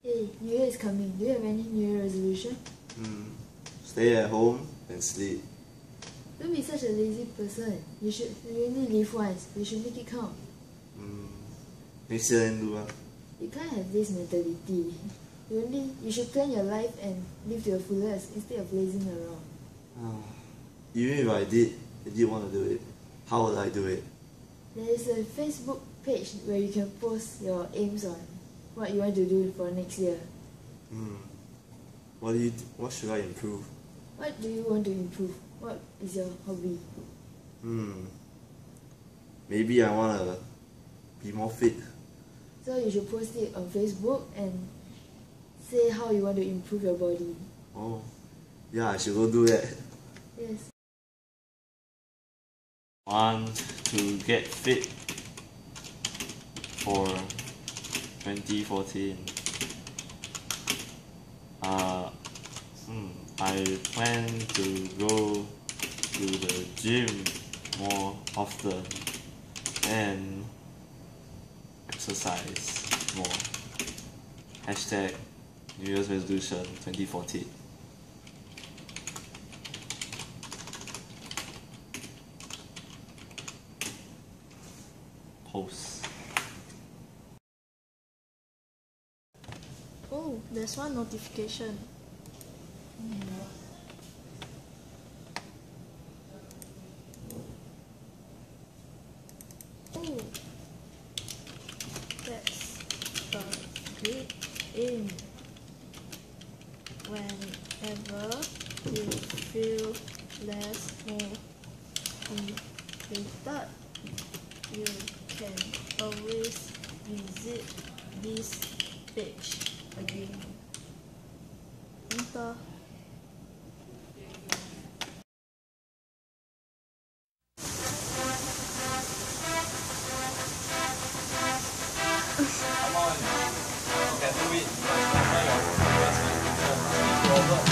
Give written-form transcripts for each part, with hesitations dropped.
Hey, New Year is coming. Do you have any New Year resolution? Stay at home and sleep. Don't be such a lazy person. You only live once. You should make it count. Next year then do You can't have this mentality. You should plan your life and live to your fullest instead of lazing around. Even if I did want to do it, how would I do it? There is a Facebook page where you can post your aims on what you want to do for next year. What should I improve? What do you want to improve? What is your hobby? Maybe I want to be more fit. So you should post it on Facebook and say how you want to improve your body. Oh, yeah, I should go do that. Yes. Want to get fit for 2014. I plan to go to the gym more often and exercise more. Hashtag New Year's Resolution 2014. Post. Oh, there's one notification. Oh, that's a great aim. Whenever you feel less motivated, you can always visit this page again. Enter. Come on, you can do it. Transfer your investment into Robert.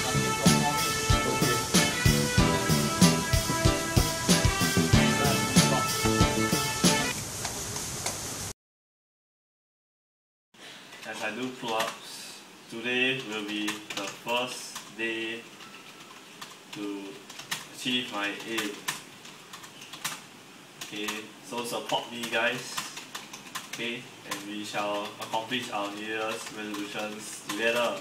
Nothing from mommy. As I do pull-ups, today will be the first day to achieve my aim. Okay, so support me guys. Okay, and we shall accomplish our New Year's resolutions together.